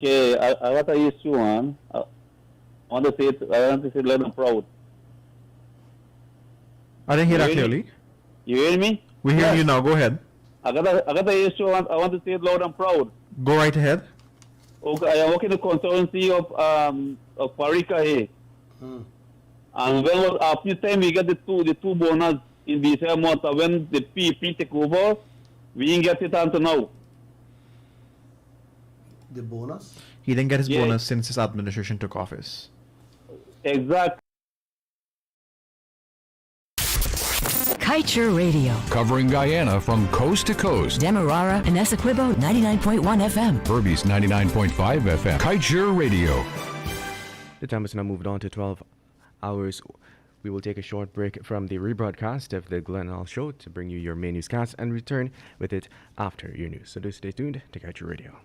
Okay, I got a issue on. I want to say it loud and proud. I didn't hear You that hear me? clearly. You hear me? We hear Yes. you now. Go ahead. I got a issue on. I want to say it loud and proud. Go right ahead. Okay, I work in the consultancy of Parika here. And when after time we get the two bonus in this month, when the PP take over, we didn't get it until now. The bonus? He didn't get his Yeah. bonus since his administration took office. Exact. Kaieteur Radio. Covering Guyana from coast to coast. Demerara and Essequibo 99.1 FM. Berbice 99.5 FM. Kaieteur Radio. The time has now moved on to 12 hours. We will take a short break from the rebroadcast of the Glenelg Show to bring you your main newscast and return with it after your news. So do stay tuned to Kaieteur Radio.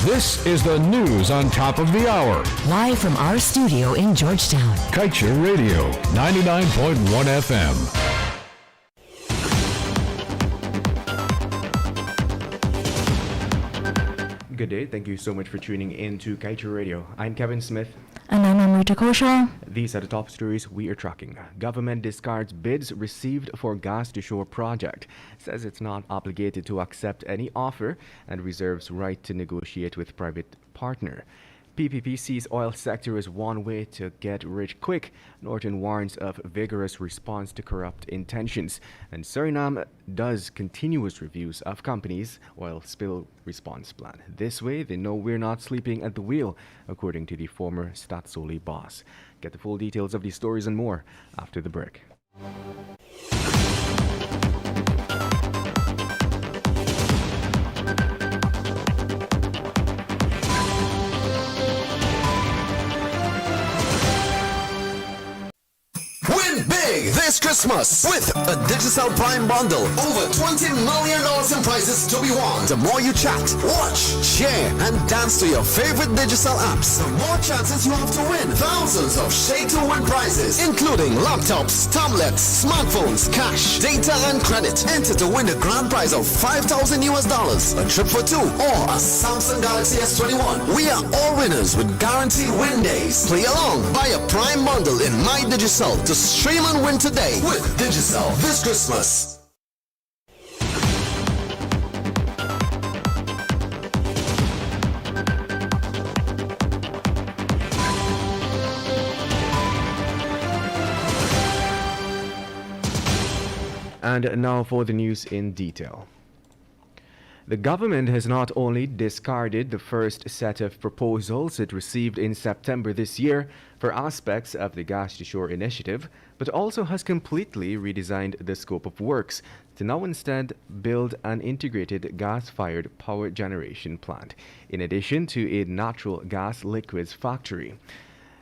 This is the news on top of the hour. Live from our studio in Georgetown. Kaieteur Radio 99.1 FM. Good day. Thank you so much for tuning in to Kaieteur Radio. I'm Kevin Smith. And I'm Amrita Koshal. These are the top stories we are tracking. Government discards bids received for gas to shore project. Says it's not obligated to accept any offer and reserves right to negotiate with private partner. PPP sees oil sector as one way to get rich quick. Norton warns of vigorous response to corrupt intentions. And Suriname does continuous reviews of companies' oil spill response plan. This way, they know we're not sleeping at the wheel, according to the former Statsoli boss. Get the full details of these stories and more after the break. Win big this Christmas with a Digital Prime bundle. Over $20 million in prizes to be won. The more you chat, watch, share, and dance to your favorite digital apps, the more chances you have to win. Thousands of Shake to Win prizes, including laptops, tablets, smartphones, cash, data, and credit. Enter to win the grand prize of $5,000 US, a trip for two, or a Samsung Galaxy S21. We are all winners with guaranteed win days. Play along. Buy a Prime bundle in My Digital to stream and win today with Digital this Christmas. And now for the news in detail. The government has not only discarded the first set of proposals it received in September this year for aspects of the Gas to Shore initiative, but also has completely redesigned the scope of works to now instead build an integrated gas-fired power generation plant, in addition to a natural gas liquids factory.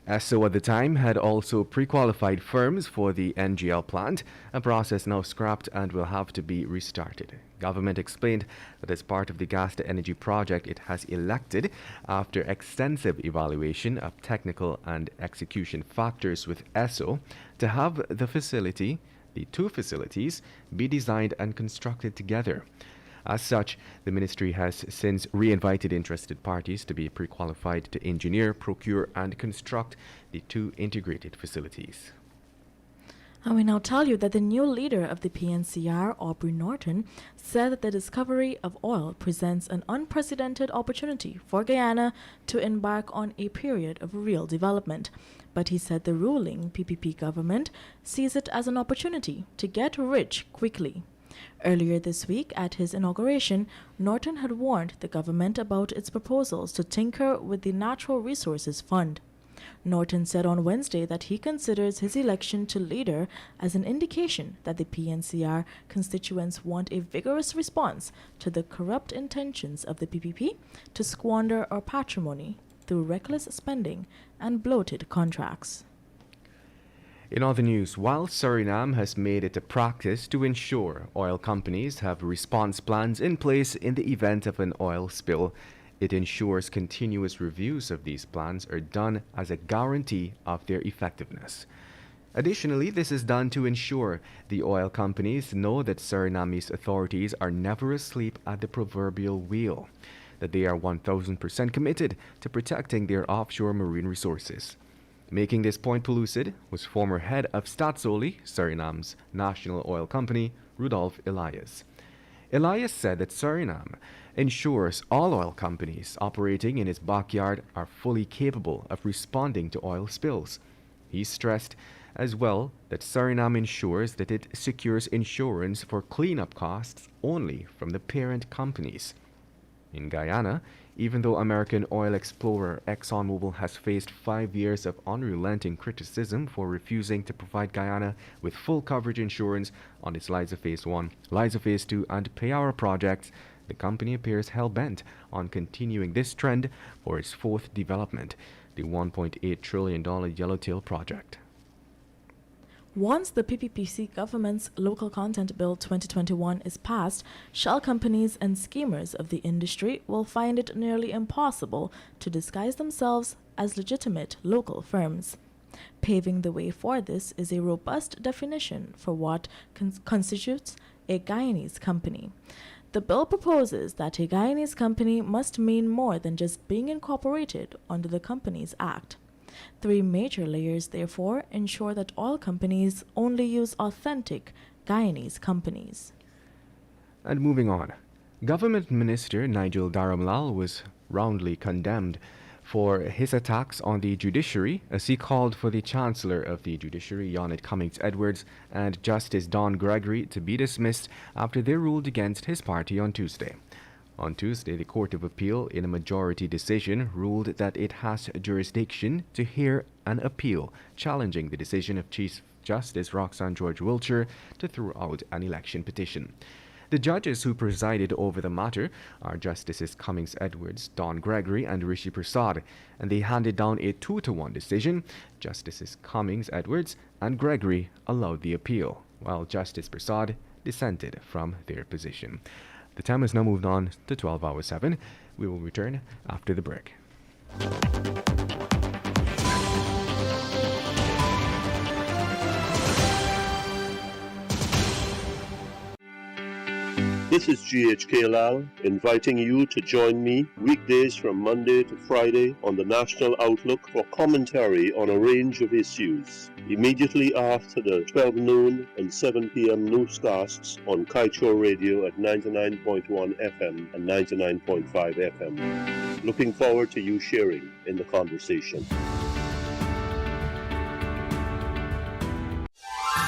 ESSO at the time had also pre-qualified firms for the NGL plant, a process now scrapped and will have to be restarted. Government explained that as part of the gas-to-energy project it has elected, after extensive evaluation of technical and execution factors with ESSO, to have the two facilities, be designed and constructed together. As such, the ministry has since re-invited interested parties to be pre-qualified to engineer, procure, and construct the two integrated facilities. And we now tell you that the new leader of the PNCR, Aubrey Norton, said that the discovery of oil presents an unprecedented opportunity for Guyana to embark on a period of real development. But he said the ruling PPP government sees it as an opportunity to get rich quickly. Earlier this week, at his inauguration, Norton had warned the government about its proposals to tinker with the Natural Resources Fund. Norton said on Wednesday that he considers his election to leader as an indication that the PNCR constituents want a vigorous response to the corrupt intentions of the PPP to squander our patrimony through reckless spending and bloated contracts. In other news, while Suriname has made it a practice to ensure oil companies have response plans in place in the event of an oil spill, it ensures continuous reviews of these plans are done as a guarantee of their effectiveness. Additionally, this is done to ensure the oil companies know that Suriname's authorities are never asleep at the proverbial wheel. that they are 1,000% committed to protecting their offshore marine resources. Making this point pellucid was former head of Staatsolie, Suriname's national oil company, Rudolf Elias. Elias said that Suriname ensures all oil companies operating in its backyard are fully capable of responding to oil spills. He stressed as well that Suriname ensures that it secures insurance for cleanup costs only from the parent companies. In Guyana, even though American oil explorer ExxonMobil has faced 5 years of unrelenting criticism for refusing to provide Guyana with full coverage insurance on its Liza Phase 1, Liza Phase 2, and Payara projects, the company appears hell-bent on continuing this trend for its fourth development, the $1.8 trillion Yellowtail project. Once the PPPC government's Local Content Bill 2021 is passed, shell companies and schemers of the industry will find it nearly impossible to disguise themselves as legitimate local firms. Paving the way for this is a robust definition for what constitutes a Guyanese company. The bill proposes that a Guyanese company must mean more than just being incorporated under the Companies Act. 3 major layers, therefore, ensure that oil companies only use authentic Guyanese companies. And moving on, Government Minister Nigel Dharamlal was roundly condemned for his attacks on the judiciary as he called for the Chancellor of the Judiciary, Yonit Cummings-Edwards, and Justice Don Gregory to be dismissed after they ruled against his party on Tuesday. On Tuesday, the Court of Appeal, in a majority decision, ruled that it has jurisdiction to hear an appeal challenging the decision of Chief Justice Roxanne George Wiltshire to throw out an election petition. The judges who presided over the matter are Justices Cummings-Edwards, Don Gregory, and Rishi Prasad, and they handed down a 2-1 decision. Justices Cummings-Edwards and Gregory allowed the appeal, while Justice Prasad dissented from their position. The time has now moved on to 12 hours 7. We will return after the break. This is GHK Lal inviting you to join me weekdays from Monday to Friday on the National Outlook for commentary on a range of issues. Immediately after the 12 noon and 7 p.m. newscasts on Kaieteur Radio at 99.1 FM and 99.5 FM. Looking forward to you sharing in the conversation.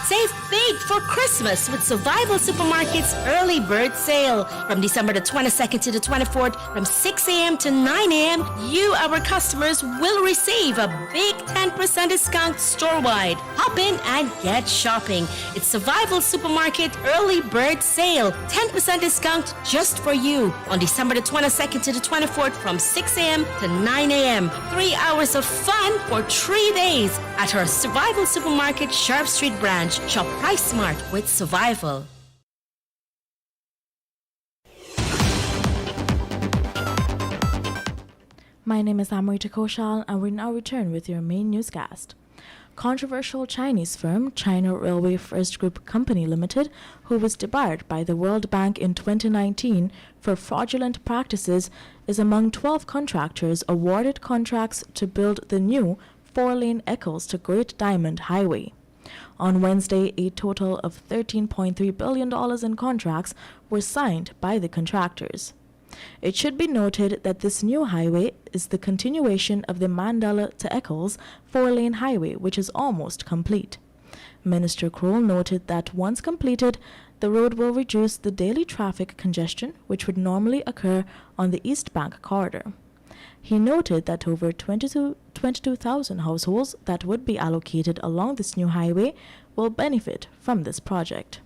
Save big for Christmas with Survival Supermarket's Early Bird Sale. From December the 22nd to the 24th, from 6 a.m. to 9 a.m., you, our customers, will receive a big 10% discount store-wide. Hop in and get shopping. It's Survival Supermarket Early Bird Sale. 10% discount just for you. On December the 22nd to the 24th, from 6 a.m. to 9 a.m. 3 hours of fun for 3 days at our Survival Supermarket Sharp Street branch. Shop Price Smart with Survival. My name is Amrita Koshal, and we now return with your main newscast. Controversial Chinese firm China Railway First Group Company Limited, who was debarred by the World Bank in 2019 for fraudulent practices, is among 12 contractors awarded contracts to build the new 4-lane Eccles to Great Diamond Highway. On Wednesday, a total of $13.3 billion in contracts were signed by the contractors. It should be noted that this new highway is the continuation of the Mandela to Eccles 4-lane highway, which is almost complete. Minister Kroll noted that once completed, the road will reduce the daily traffic congestion which would normally occur on the East Bank corridor. He noted that over 22,000 households that would be allocated along this new highway will benefit from this project.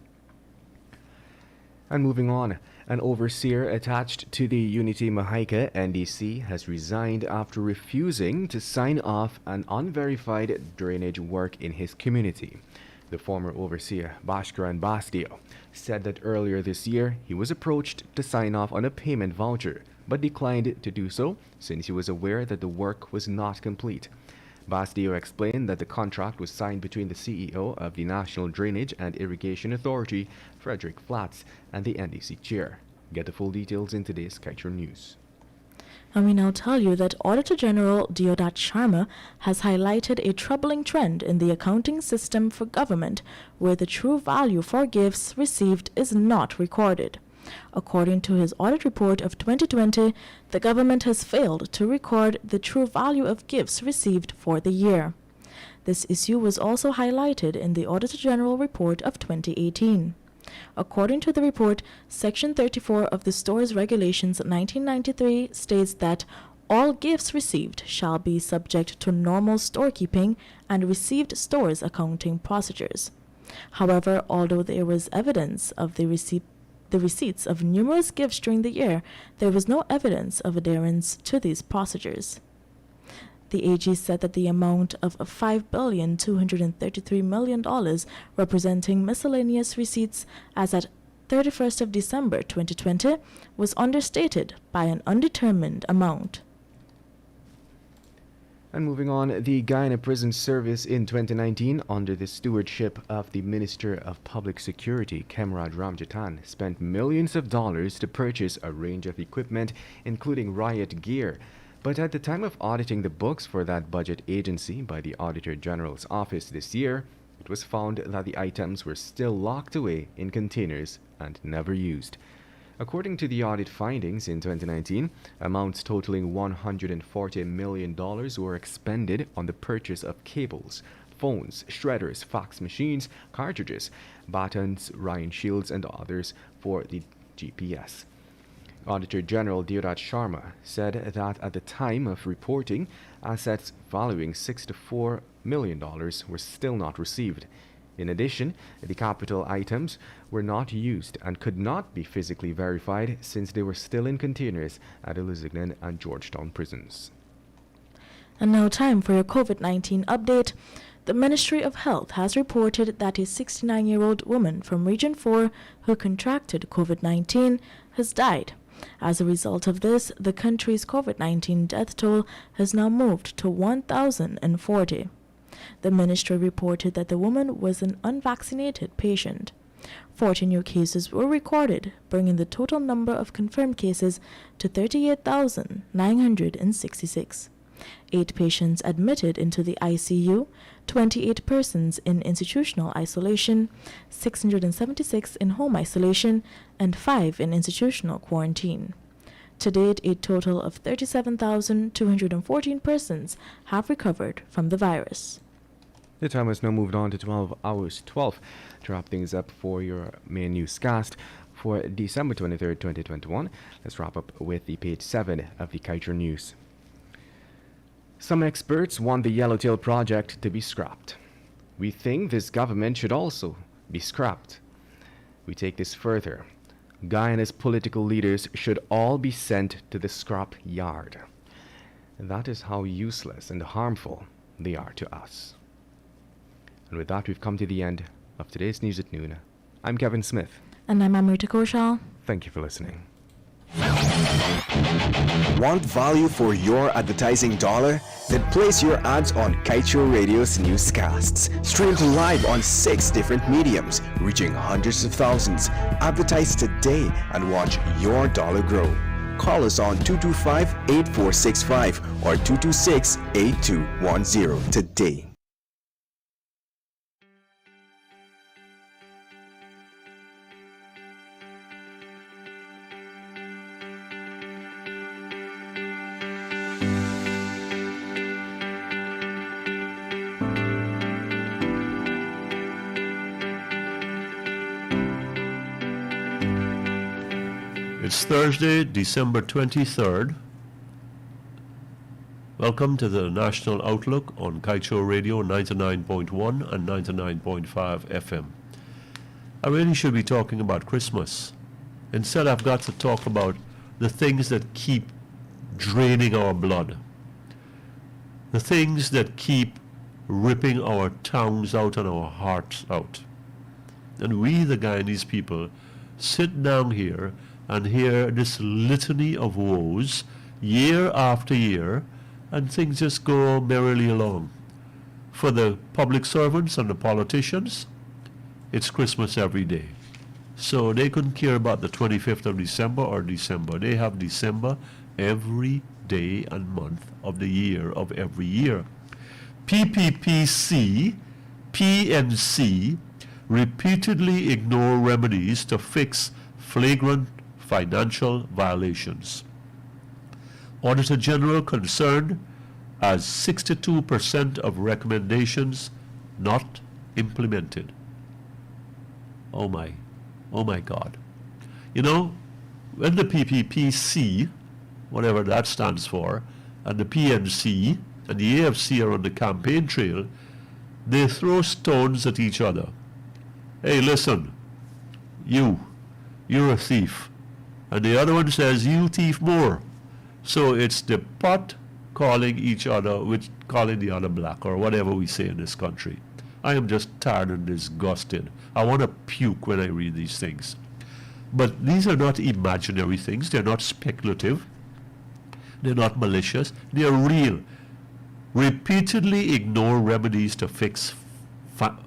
And moving on, an overseer attached to the Unity Mahaica NDC has resigned after refusing to sign off an unverified drainage work in his community. The former overseer, Bhaskaran Bastio, said that earlier this year he was approached to sign off on a payment voucher, but declined to do so since he was aware that the work was not complete. Bastio explained that the contract was signed between the CEO of the National Drainage and Irrigation Authority, Frederick Flats, and the NDC chair. Get the full details in today's Kaieteur News. And we now tell you that Auditor General Deodat Sharma has highlighted a troubling trend in the accounting system for government, where the true value for gifts received is not recorded. According to his audit report of 2020, the government has failed to record the true value of gifts received for the year. This issue was also highlighted in the Auditor General report of 2018. According to the report, Section 34 of the Stores Regulations 1993 states that all gifts received shall be subject to normal storekeeping and received stores accounting procedures. However, although there was evidence of the receipts of numerous gifts during the year, there was no evidence of adherence to these procedures. The AG said that the amount of $5,233 million representing miscellaneous receipts as at 31st of December 2020 was understated by an undetermined amount. And moving on, the Guyana Prison Service in 2019, under the stewardship of the Minister of Public Security, Kemrad Ramjatan, spent millions of dollars to purchase a range of equipment, including riot gear. But at the time of auditing the books for that budget agency by the Auditor General's office this year, it was found that the items were still locked away in containers and never used. According to the audit findings in 2019, amounts totaling $140 million were expended on the purchase of cables, phones, shredders, fax machines, cartridges, batons, Ryan shields, and others for the GPS. Auditor General Deodat Sharma said that at the time of reporting, assets valuing $64 million were still not received. In addition, the capital items were not used and could not be physically verified since they were still in containers at the Lusignan and Georgetown prisons. And now time for your COVID-19 update. The Ministry of Health has reported that a 69-year-old woman from Region 4 who contracted COVID-19 has died. As a result of this, the country's COVID-19 death toll has now moved to 1,040. The ministry reported that the woman was an unvaccinated patient. 40 new cases were recorded, bringing the total number of confirmed cases to 38,966. 8 patients admitted into the ICU, 28 persons in institutional isolation, 676 in home isolation, and 5 in institutional quarantine. To date, a total of 37,214 persons have recovered from the virus. The time has now moved on to 12 hours 12 to wrap things up for your main newscast for December 23rd, 2021. Let's wrap up with the page 7 of the Kaieteur News. Some experts want the Yellowtail project to be scrapped. We think this government should also be scrapped. We take this further. Guyana's political leaders should all be sent to the scrap yard. That is how useless and harmful they are to us. And with that, we've come to the end of today's News at Noon. I'm Kevin Smith. And I'm Amrita Koshal. Thank you for listening. Want value for your advertising dollar? Then place your ads on Kaieteur Radio's newscasts. Streamed live on 6 different mediums, reaching hundreds of thousands. Advertise today and watch your dollar grow. Call us on 225-8465 or 226-8210 today. It's Thursday, December 23rd. Welcome to the National Outlook on Kaieteur Radio 99.1 and 99.5 FM. I really should be talking about Christmas. Instead, I've got to talk about the things that keep draining our blood. The things that keep ripping our tongues out and our hearts out. And we, the Guyanese people, sit down here and hear this litany of woes year after year, and things just go merrily along. For the public servants and the politicians, it's Christmas every day. So they couldn't care about the 25th of December or December. They have December every day and month of the year of every year. PPPC, PNC repeatedly ignore remedies to fix flagrant financial violations. Auditor General concerned as 62% of recommendations not implemented. Oh my God. You know, when the PPPC, whatever that stands for, and the PNC and the AFC are on the campaign trail, they throw stones at each other. Hey, listen, you're a thief. And the other one says, you thief more. So it's the pot calling each other, calling the other black, or whatever we say in this country. I am just tired and disgusted. I want to puke when I read these things. But these are not imaginary things. They're not speculative. They're not malicious. They're real. Repeatedly ignore remedies to fix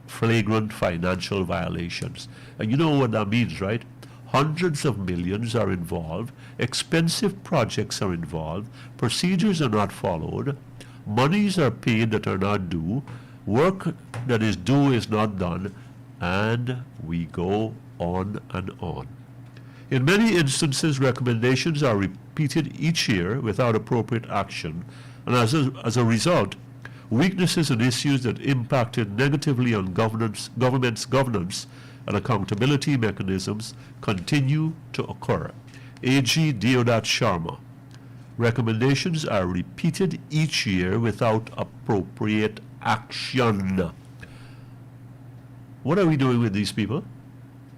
flagrant financial violations. And you know what that means, right? Hundreds of millions are involved. Expensive projects are involved. Procedures are not followed. Monies are paid that are not due. Work that is due is not done. And we go on and on. In many instances, recommendations are repeated each year without appropriate action, and as a result, weaknesses and issues that impacted negatively on government's governance and accountability mechanisms continue to occur. AG Deodat Sharma. Recommendations are repeated each year without appropriate action. What are we doing with these people?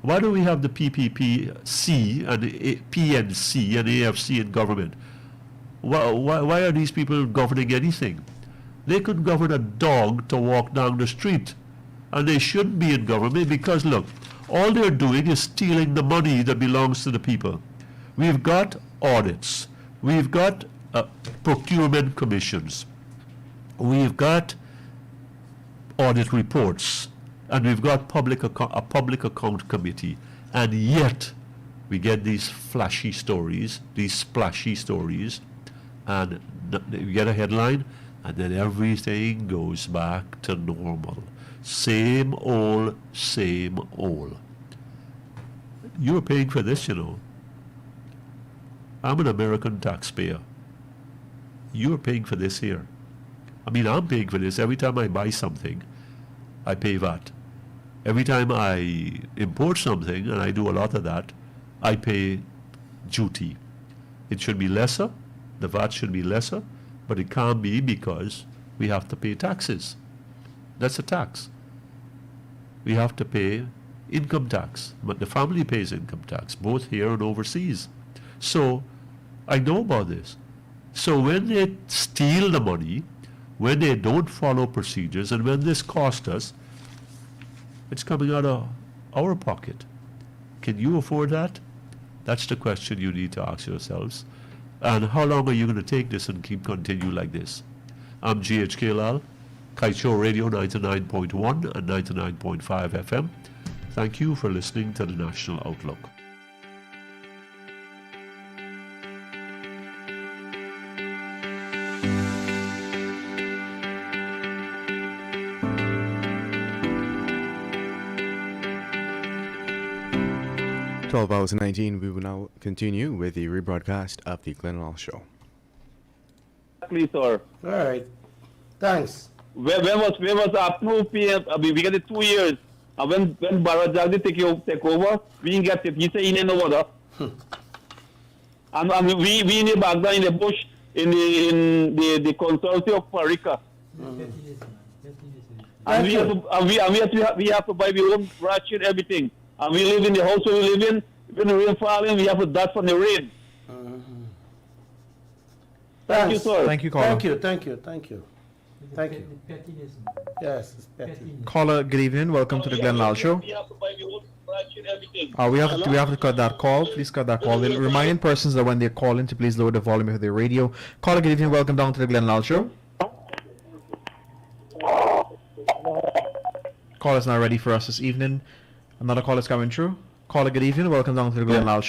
Why do we have the PPPC and the PNC and AFC in government? Why are these people governing anything? They could govern a dog to walk down the street. And they shouldn't be in government because, look, all they're doing is stealing the money that belongs to the people. We've got audits. We've got procurement commissions. We've got audit reports. And we've got a public account committee, and yet we get these flashy stories, these splashy stories, and we get a headline, and then everything goes back to normal. Same old, same old. You're paying for this, you know. I'm an American taxpayer. You're paying for this here. I mean, I'm paying for this. Every time I buy something, I pay VAT. Every time I import something, and I do a lot of that, I pay duty. It should be lesser, the VAT should be lesser, but it can't be because we have to pay taxes. That's a tax. We have to pay income tax, but the family pays income tax, both here and overseas. So I know about this. So when they steal the money, when they don't follow procedures, and when this costs us, it's coming out of our pocket. Can you afford that? That's the question you need to ask yourselves. And how long are you going to take this and continue like this? I'm GHK Lal, Kaieteur Radio 99.1 and 99.5 FM. Thank you for listening to the National Outlook. Hours 19, we will now continue with the rebroadcast of the Glenn Lal Show. Please, sir. All right. Thanks. Where was approved PM? We get it 2 years. And when Barajagdi take over, we didn't get it. He said he didn't know what. And we in the Baghdad, in the bush, in the consultancy of Parika. And we have to buy our own ration, everything. And we live in the house where we live in. When the rain falling, we have to dodge from the rain. Thank you, sir. Thank you, caller. Thank you. Yes, it's petty. Caller, good evening. Welcome to the Glenn Lal Show. We have to buy our own ration, everything. We have to cut that call. Please cut that call. Reminding persons that when they call in to please lower the volume of their radio. Caller, good evening. Welcome down to the Glenn Lal Show. Call is not ready for us this evening. Another call is coming through. Caller, good evening. Welcome down to the Glenn Lal Show.